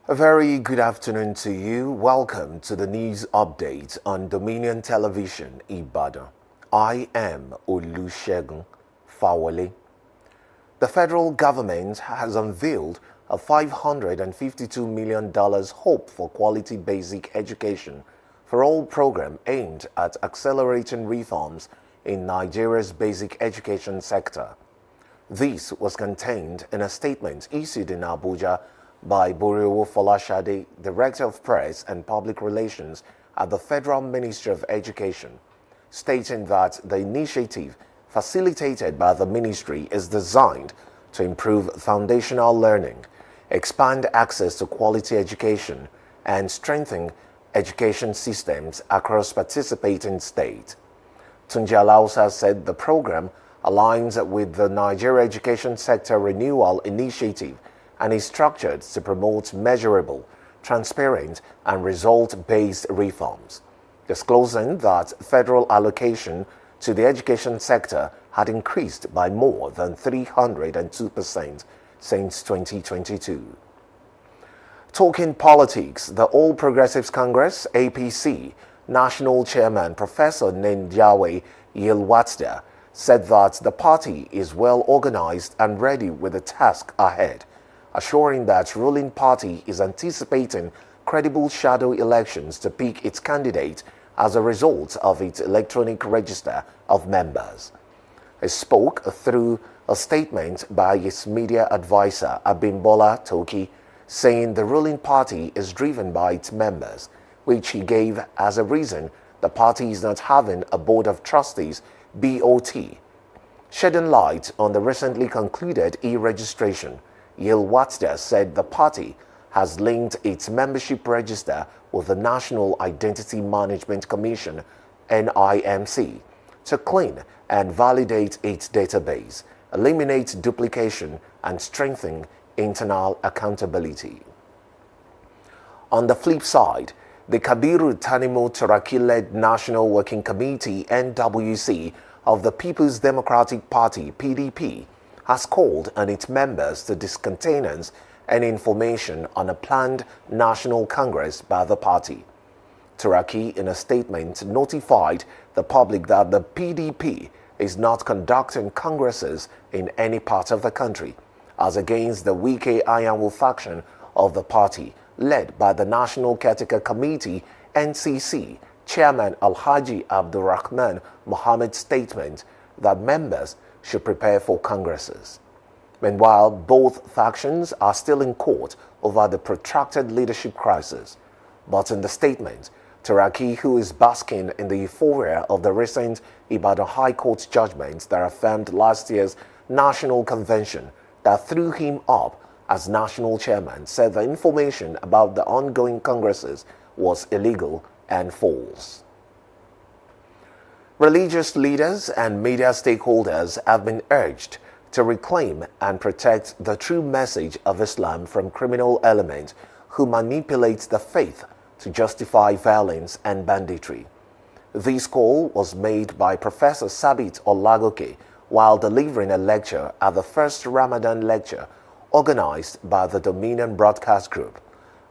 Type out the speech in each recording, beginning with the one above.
A very good afternoon to you. Welcome to the news update on Dominion Television, Ibadan. I am Olusegun Fawole. The federal government has unveiled a $552 million Hope for Quality Basic Education for All program aimed at accelerating reforms in Nigeria's basic education sector. This was contained in a statement issued in Abuja by Boriowo Folashade, Director of Press and Public Relations at the Federal Ministry of Education, stating that the initiative facilitated by the ministry is designed to improve foundational learning, expand access to quality education, and strengthen education systems across participating states. Tunji Alausa said the program aligns with the Nigeria Education Sector Renewal Initiative and is structured to promote measurable, transparent, and result-based reforms, disclosing that federal allocation to the education sector had increased by more than 302% since 2022. Talking politics, the All Progressives Congress, APC, National Chairman Professor Nenjawe Yilwatda said that the party is well organized and ready with the task ahead, assuring that ruling party is anticipating credible shadow elections to pick its candidate as a result of its electronic register of members. He spoke through a statement by his media advisor Abimbola Toki, saying the ruling party is driven by its members, which he gave as a reason the party is not having a board of trustees BOT. Shedding light on the recently concluded e-registration, Yilwatda said the party has linked its membership register with the National Identity Management Commission (NIMC) to clean and validate its database, eliminate duplication, and strengthen internal accountability. On the flip side, the Kabiru Tanimo Turaki-led National Working Committee (NWC) of the People's Democratic Party (PDP) has called on its members to discontinuance any information on a planned national congress by the party. Turaki, in a statement, notified the public that the PDP is not conducting congresses in any part of the country, as against the Wike Ayanwu faction of the party, led by the National Caretaker Committee (NCC) Chairman Alhaji Abdurrahman Mohammed's statement that members should prepare for congresses. Meanwhile, both factions are still in court over the protracted leadership crisis. But in the statement, Turaki, who is basking in the euphoria of the recent Ibadan High Court judgments that affirmed last year's National Convention that threw him up as national chairman, said the information about the ongoing congresses was illegal and false. Religious leaders and media stakeholders have been urged to reclaim and protect the true message of Islam from criminal elements who manipulate the faith to justify violence and banditry. This call was made by Professor Sabit Olagoke while delivering a lecture at the first Ramadan lecture organized by the Dominion Broadcast Group,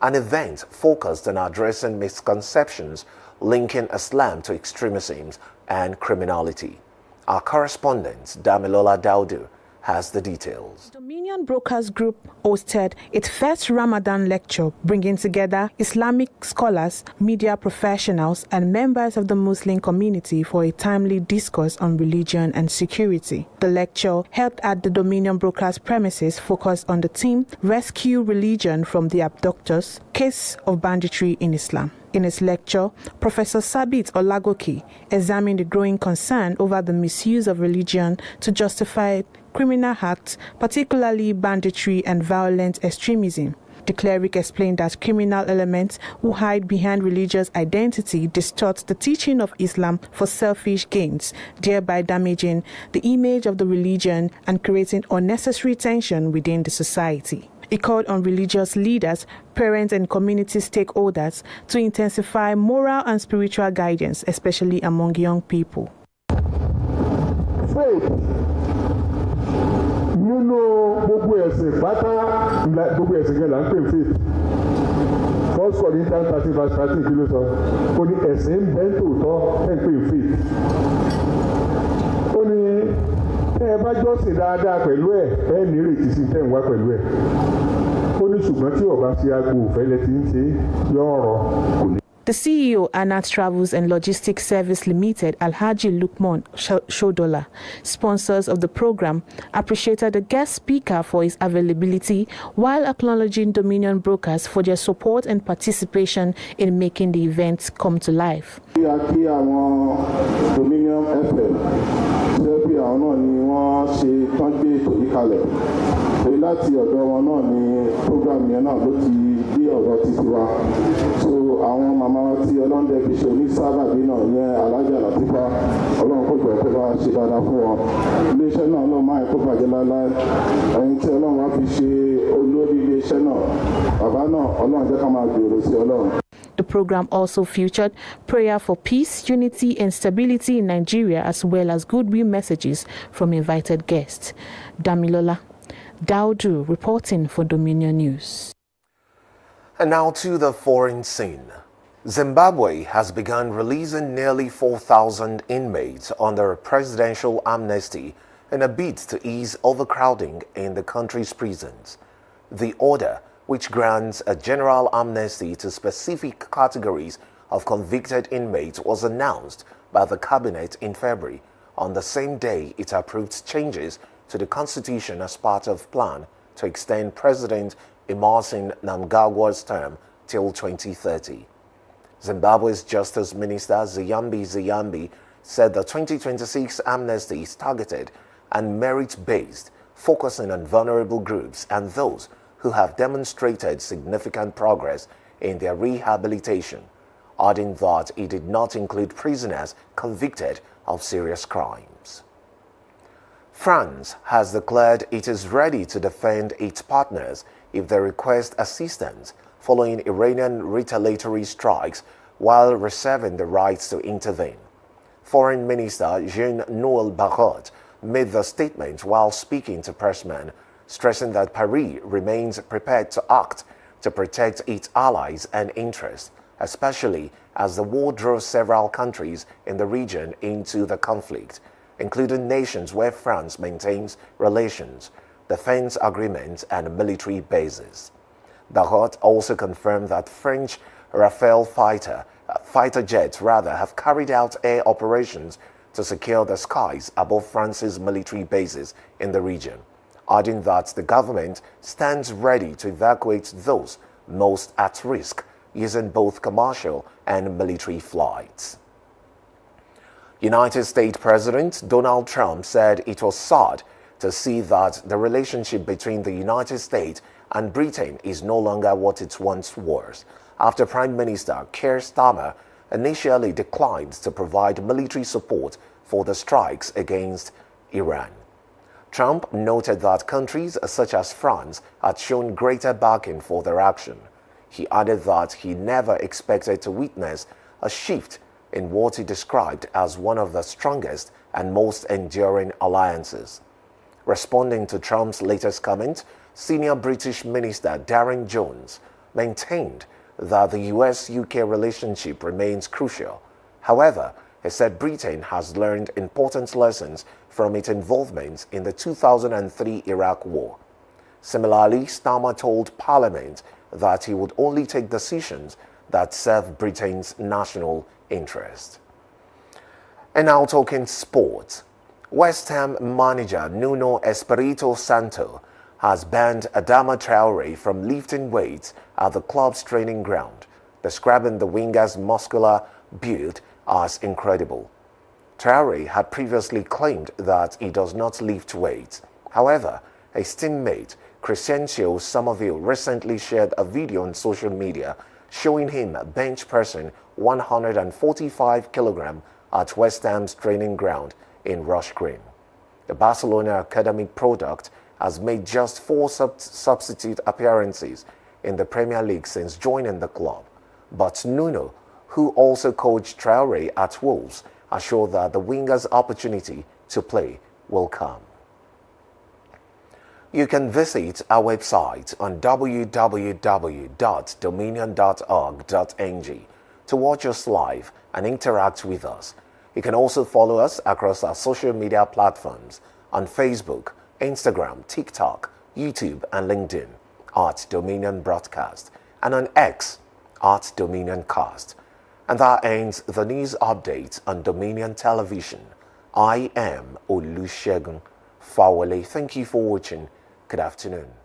an event focused on addressing misconceptions linking Islam to extremism and criminality. Our correspondent, Damilola Daudu, has the details. Dominion Broadcast Group hosted its first Ramadan lecture, bringing together Islamic scholars, media professionals, and members of the Muslim community for a timely discourse on religion and security. The lecture, held at the Dominion Broadcast premises, focused on the theme Rescue Religion from the Abductors, Case of Banditry in Islam. In his lecture, Professor Sabit Olagoke examined the growing concern over the misuse of religion to justify criminal acts, particularly banditry and violent extremism. The cleric explained that criminal elements who hide behind religious identity distort the teaching of Islam for selfish gains, thereby damaging the image of the religion and creating unnecessary tension within the society. He called on religious leaders, parents, and community stakeholders to intensify moral and spiritual guidance, especially among young people. Faith. Gbogbo ẹ̀sìn pátá gbogbo ẹ̀sìn yẹn là ń pè faith. 1 Corinthians 30 verse 13 kí ló sọ ó ní ẹ̀sìn ń bẹ tòótọ́ ẹ̀ ń pè faith ó ní tẹ́ ẹ bá jọ́sìn dáadáa pẹ̀lú ẹ̀ ní ìrètí sí tẹ́ ń wá pẹ̀lú ẹ̀ ó ní ṣùgbọ́n tí ọba ṣe agbo òfẹ́ lẹ ti ń ṣe yọ ọ̀rọ̀ kò ní. The CEO, Anat Travels and Logistics Service Limited, Alhaji Lukman Shodola, sponsors of the program, appreciated the guest speaker for his availability while acknowledging Dominion brokers for their support and participation in making the event come to life. Kí àwọn Dominion FM ṣe pé àwọn náà ni wọ́n ṣe tán gbé ètò yìí kalẹ̀ èyí láti ọ̀dọ̀ wọn náà ni program yẹn náà ló ti bí ọ̀rọ̀ títí wa so àwọn màmá tí ọlọ́dẹ fi ṣe onísábàbí náà yẹn Alájà Làtífà ọlọ́run kò jọ pé bá ṣe dáadáa fún wọn iléeṣẹ́ náà lọ́ọ́ máa kó bàjẹ́ láéláé ẹni tí ọlọ́run wá fi ṣe olórí iléeṣẹ́ náà bàbá náà ọlọ́run jẹ́ ká máa gbèrò sí ọlọ́run. The program also featured prayer for peace, unity, and stability in Nigeria, as well as goodwill messages from invited guests. Damilola Daudu reporting for Dominion News. And now to the foreign scene. Zimbabwe has begun releasing nearly 4,000 inmates under a presidential amnesty in a bid to ease overcrowding in the country's prisons. The order, which grants a general amnesty to specific categories of convicted inmates, was announced by the cabinet in February. On the same day, it approved changes to the constitution as part of plan to extend President Emmerson Mnangagwa's term till 2030. Zimbabwe's Justice Minister Ziyambi said the 2026 amnesty is targeted and merit-based, focusing on vulnerable groups and those who have demonstrated significant progress in their rehabilitation, adding that it did not include prisoners convicted of serious crimes. France has declared it is ready to defend its partners if they request assistance following Iranian retaliatory strikes, while reserving the rights to intervene. Foreign Minister Jean-Noël Barrot made the statement while speaking to pressmen, stressing that Paris remains prepared to act to protect its allies and interests, especially as the war draws several countries in the region into the conflict, including nations where France maintains relations, defense agreements, and military bases. Barrot also confirmed that French Rafale fighter jets have carried out air operations to secure the skies above France's military bases in the region, adding that the government stands ready to evacuate those most at risk using both commercial and military flights. United States President Donald Trump said it was sad to see that the relationship between the United States and Britain is no longer what it once was, after Prime Minister Keir Starmer initially declined to provide military support for the strikes against Iran. Trump noted that countries such as France had shown greater backing for their action. He added that he never expected to witness a shift in what he described as one of the strongest and most enduring alliances. Responding to Trump's latest comment, senior British Minister Darren Jones maintained that the US-UK relationship remains crucial. However, he said Britain has learned important lessons from its involvement in the 2003 Iraq War. Similarly, Starmer told Parliament that he would only take decisions that serve Britain's national interest. And now talking sports. West Ham manager Nuno Espirito Santo has banned Adama Traore from lifting weights at the club's training ground, describing the winger's muscular build as incredible. Traore had previously claimed that he does not lift weights. However, his teammate Crescencio Somerville recently shared a video on social media showing him bench pressing 145 kilograms at West Ham's training ground in Rush Green. The Barcelona academy product has made just 4 substitute appearances in the Premier League since joining the club. But Nuno, who also coached Traore at Wolves, assured that the winger's opportunity to play will come. You can visit our website on www.dominion.org.ng to watch us live and interact with us. You can also follow us across our social media platforms on Facebook, Instagram, TikTok, YouTube, and LinkedIn at Dominion Broadcast, and on X at Dominion Cast. And that ends the news update on Dominion Television. I am Olusegun Fawole. Thank you for watching. Good afternoon.